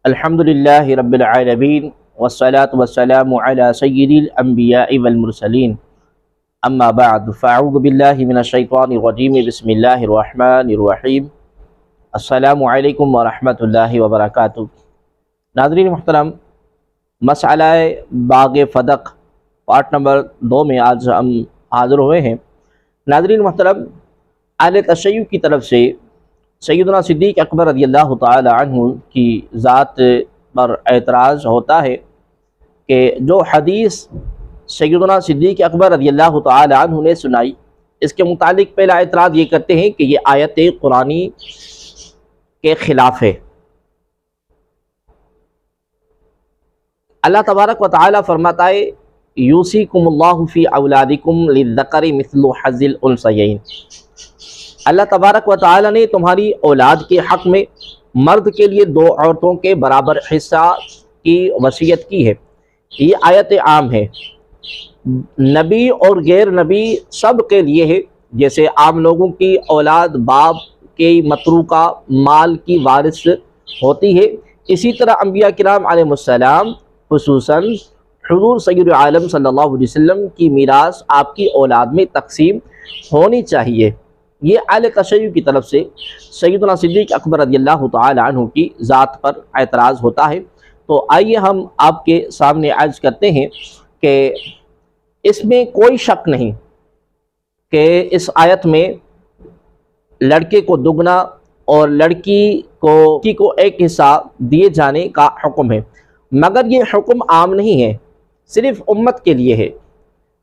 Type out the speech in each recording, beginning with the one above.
الحمدللہ رب العالمین والصلاة والسلام علی سید الانبیاء والمرسلین اما بعد فاعوذ باللہ من الشیطان الرجیم بسم اللہ الرحمن الرحیم السلام علیکم ورحمۃ اللہ وبرکاتہ۔ ناظرین محترم، مسئلہ باغ فدق پارٹ نمبر 2 میں آج ہم حاضر ہوئے ہیں۔ ناظرین محترم، اہل تشیع کی طرف سے سیدنا صدیق اکبر رضی اللہ تعالی عنہ کی ذات پر اعتراض ہوتا ہے کہ جو حدیث سیدنا صدیق اکبر رضی اللہ تعالی عنہ نے سنائی، اس کے متعلق پہلا اعتراض یہ کرتے ہیں کہ یہ آیت قرآنی کے خلاف ہے۔ اللہ تبارک و تعالی فرماتا ہے یوصیکم اللہ فی اولادکم للذکر مثل حظ الانثیین۔ اللہ تبارک و تعالی نے تمہاری اولاد کے حق میں مرد کے لیے 2 عورتوں کے برابر حصہ کی وصیت کی ہے۔ یہ آیت عام ہے، نبی اور غیر نبی سب کے لیے ہے۔ جیسے عام لوگوں کی اولاد باپ کے متروکہ مال کی وارث ہوتی ہے، اسی طرح انبیاء کرام علیہ السلام خصوصاً حضور سید عالم صلی اللہ علیہ وسلم کی میراث آپ کی اولاد میں تقسیم ہونی چاہیے۔ یہ اہل تشیع کی طرف سے سیدنا صدیق اکبر رضی اللہ تعالی عنہ کی ذات پر اعتراض ہوتا ہے۔ تو آئیے ہم آپ کے سامنے عرض کرتے ہیں کہ اس میں کوئی شک نہیں کہ اس آیت میں لڑکے کو دگنا اور لڑکی کو ایک حصہ دیے جانے کا حکم ہے، مگر یہ حکم عام نہیں ہے، صرف امت کے لیے ہے،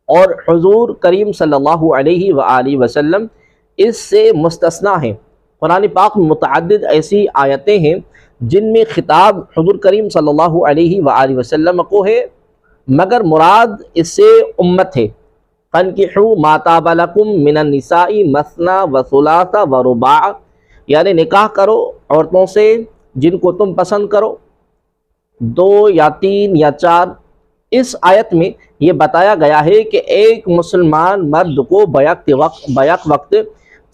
اور حضور کریم صلی اللہ علیہ وآلہ وسلم اس سے مستثنیٰ ہیں۔ قرآن پاک میں متعدد ایسی آیتیں ہیں جن میں خطاب حضور کریم صلی اللہ علیہ وآلہ وسلم کو ہے، مگر مراد اس سے امت ہے۔ فَانْكِحُوا مَا طَابَ لَكُم مِّنَ النِّسَاءِ مَثْنَىٰ وَثُلَاثَ وَرُبَاعَ، یعنی نکاح کرو عورتوں سے جن کو تم پسند کرو، 2 یا 3 یا 4۔ اس آیت میں یہ بتایا گیا ہے کہ ایک مسلمان مرد کو بیک وقت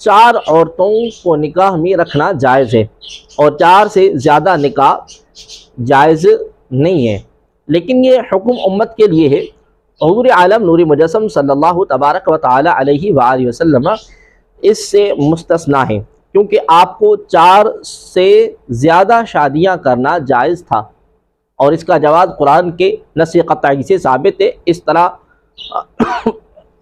4 عورتوں کو نکاح میں رکھنا جائز ہے، اور 4 سے زیادہ نکاح جائز نہیں ہے، لیکن یہ حکم امت کے لیے ہے۔ حضور عالم نور مجسم صلی اللہ تبارک و تعالی علیہ وآلہ وسلم اس سے مستثنیٰ ہیں، کیونکہ آپ کو 4 سے زیادہ شادیاں کرنا جائز تھا، اور اس کا جواز قرآن کے نص قطعی سے ثابت ہے۔ اس طرح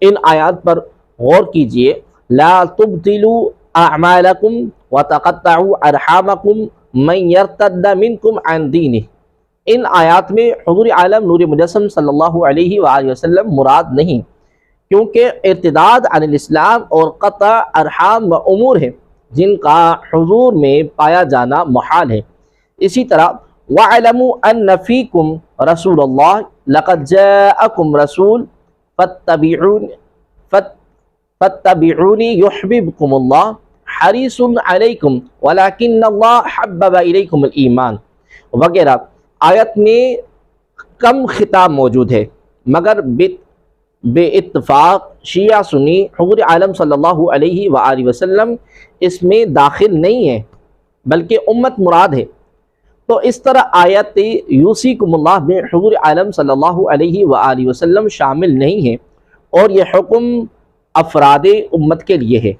ان آیات پر غور کیجئے، لا تبطلوا اعمالکم وتقطعوا ارحامکم من یرتد منکم عن دینہ۔ ان آیات میں حضور عالم نور مجسم صلی اللہ علیہ وآلہ وسلم مراد نہیں، کیونکہ ارتداد عن الاسلام اور قطع ارحام و امور ہیں جن کا حضور میں پایا جانا محال ہے۔ اسی طرح وَاعْلَمُوا أَنَّ فِيكُمْ رَسُولَ اللَّهِ لَقَدْ جَاءَكُمْ رَسُولٌ فَاتَّبِعُونِي يُحْبِبْكُمُ اللَّهُ حَرِيصٌ عَلَيْكُمْ وَلَكِنَّ اللَّهَ حَبَّبَ إِلَيْكُمُ الْإِيمَانَ وغیرہ۔ آیت میں کم خطاب موجود ہے، مگر بے اتفاق شیعہ سنی حضور عالم صلی اللہ علیہ وآلہ وسلم اس میں داخل نہیں ہے، بلکہ امت مراد ہے۔ تو اس طرح آیت یوصیکم اللہ میں حضور عالم صلی اللہ علیہ وآلہ وسلم شامل نہیں ہے، اور یہ حکم افراد امت کے لیے ہے۔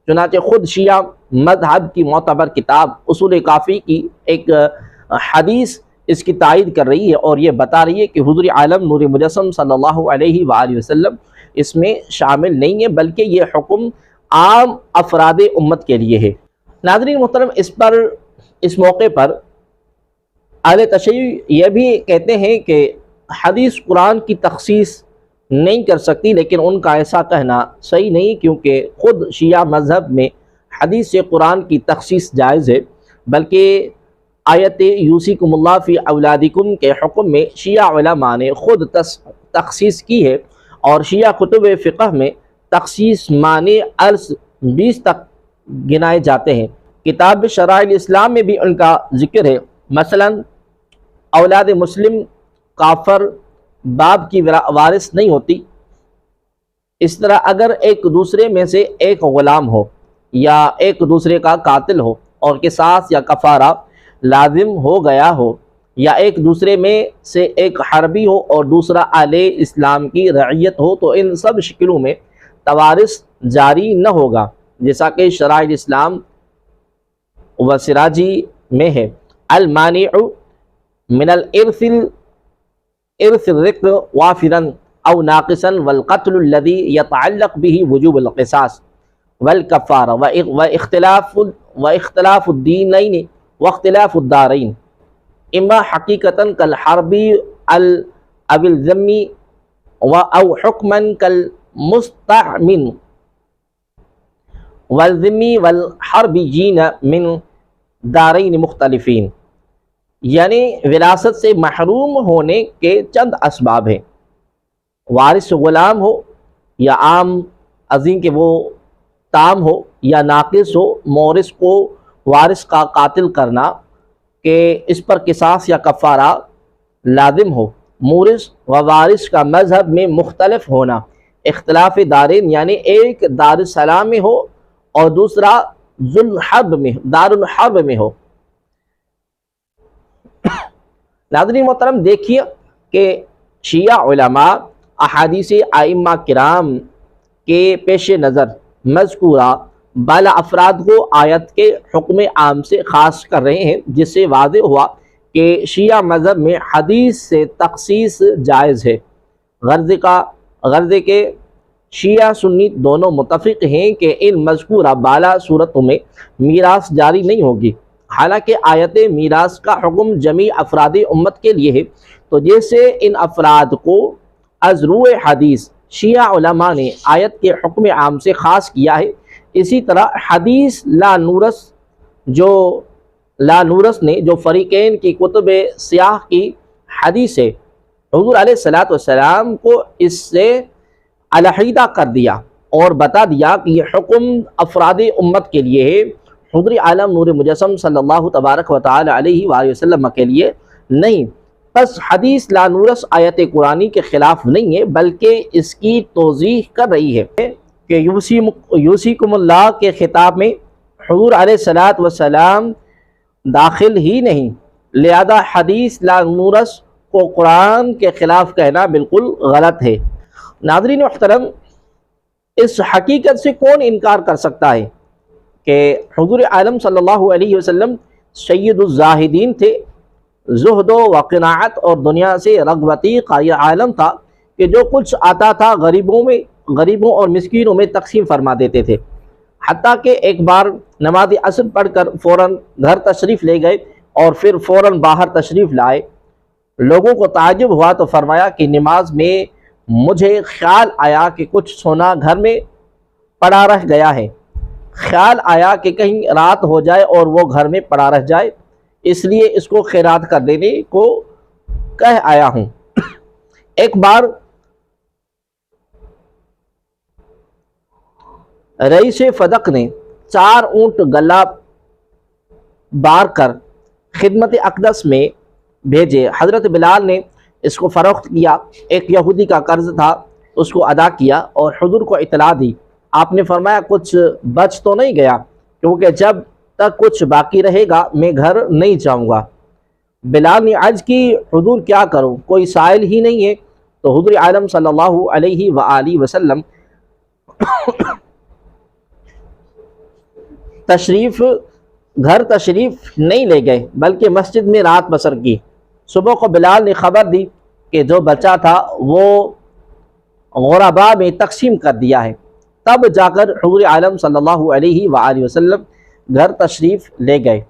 چنانچہ خود شیعہ مذہب کی معتبر کتاب اصول کافی کی ایک حدیث اس کی تائید کر رہی ہے، اور یہ بتا رہی ہے کہ حضور عالم نور مجسم صلی اللہ علیہ وآلہ وسلم اس میں شامل نہیں ہے، بلکہ یہ حکم عام افراد امت کے لیے ہے۔ ناظرین محترم، اس موقع پر اہل تشیع یہ بھی کہتے ہیں کہ حدیث قرآن کی تخصیص نہیں کر سکتی، لیکن ان کا ایسا کہنا صحیح نہیں، کیونکہ خود شیعہ مذہب میں حدیث سے قرآن کی تخصیص جائز ہے، بلکہ آیت یوصیکم اللہ فی اولادکم کے حکم میں شیعہ علماء نے خود تخصیص کی ہے، اور شیعہ کتب فقہ میں تخصیص معنی عرض 20 تک گنائے جاتے ہیں۔ کتاب شرائع الاسلام میں بھی ان کا ذکر ہے، مثلا اولاد مسلم کافر باپ کی وارث نہیں ہوتی۔ اس طرح اگر ایک دوسرے میں سے ایک غلام ہو یا ایک دوسرے کا قاتل ہو اور قصاص یا کفارہ لازم ہو گیا ہو یا ایک دوسرے میں سے ایک حربی ہو اور دوسرا اہل اسلام کی رعیت ہو تو ان سب شکلوں میں توارث جاری نہ ہوگا، جیسا کہ شرائع اسلام و سراجی میں ہے۔ المانع من الارث الرق وافرا او ناقصا والقتل الذي يتعلق به وجوب القصاص والكفارة واختلاف الدينين واختلاف الدارين اما حقيقة كالحرب او الذم او حكما كالمستعمن والذم والحربيين من دارین مختلفین، یعنی وراثت سے محروم ہونے کے چند اسباب ہیں۔ وارث غلام ہو یا عام عظیم کہ وہ تام ہو یا ناقص ہو، مورث کو وارث کا قاتل کرنا کہ اس پر قصاص یا کفارہ لازم ہو، مورث و وارث کا مذہب میں مختلف ہونا، اختلاف دارین یعنی ایک دار السلام میں ہو اور دوسرا دار الحرب میں ہو۔ ناظرین محترم، دیکھیے کہ شیعہ علماء احادیث ائمہ کرام کے پیش نظر مذکورہ بالا افراد کو آیت کے حکم عام سے خاص کر رہے ہیں، جس سے واضح ہوا کہ شیعہ مذہب میں حدیث سے تخصیص جائز ہے۔ غرض کے شیعہ سنی دونوں متفق ہیں کہ ان مذکورہ بالا صورتوں میں میراث جاری نہیں ہوگی، حالانکہ آیت میراث کا حکم جمیع افراد امت کے لیے ہے۔ تو جیسے ان افراد کو از روح حدیث شیعہ علماء نے آیت کے حکم عام سے خاص کیا ہے، اسی طرح حدیث لا نورس نے جو فریقین کی کتب سیاہ کی حدیث ہے، حضور علیہ الصلوۃ والسلام کو اس سے علیحدہ کر دیا اور بتا دیا کہ یہ حکم افراد امت کے لیے ہے، حضور عالم نور مجسم صلی اللہ تبارک و تعالی علیہ وآلہ وسلم کے لیے نہیں۔ پس حدیث لا نورس آیت قرآنی کے خلاف نہیں ہے، بلکہ اس کی توضیح کر رہی ہے کہ یوصیکم اللہ کے خطاب میں حضور علیہ الصلوۃ والسلام داخل ہی نہیں، لہذا حدیث لا نورس کو قرآن کے خلاف کہنا بالکل غلط ہے۔ ناظرین محترم، اس حقیقت سے کون انکار کر سکتا ہے کہ حضور عالم صلی اللہ علیہ وسلم سید الزاہدین تھے، زہد و قناعت اور دنیا سے رغبتی قائل عالم تھا کہ جو کچھ آتا تھا غریبوں اور مسکینوں میں تقسیم فرما دیتے تھے، حتیٰ کہ ایک بار نماز عصر پڑھ کر فوراً گھر تشریف لے گئے اور پھر فوراً باہر تشریف لائے۔ لوگوں کو تعجب ہوا تو فرمایا کہ نماز میں مجھے خیال آیا کہ کچھ سونا گھر میں پڑا رہ گیا ہے، خیال آیا کہ کہیں رات ہو جائے اور وہ گھر میں پڑا رہ جائے، اس لیے اس کو خیرات کر دینے کو کہہ آیا ہوں۔ ایک بار رئیس فدق نے 4 اونٹ گلہ بار کر خدمت اقدس میں بھیجے، حضرت بلال نے اس کو فروخت کیا، ایک یہودی کا قرض تھا اس کو ادا کیا اور حضور کو اطلاع دی۔ آپ نے فرمایا کچھ بچ تو نہیں گیا، کیونکہ جب تک کچھ باقی رہے گا میں گھر نہیں جاؤں گا۔ بلال نے عرض کی حضور کیا کروں، کوئی سائل ہی نہیں ہے۔ تو حضور عالم صلی اللہ علیہ وآلہ وسلم گھر تشریف نہیں لے گئے بلکہ مسجد میں رات بسر کی۔ صبح کو بلال نے خبر دی کہ جو بچا تھا وہ غرباء میں تقسیم کر دیا ہے، تب جا کر حضور عالم صلی اللہ علیہ وآلہ وسلم گھر تشریف لے گئے۔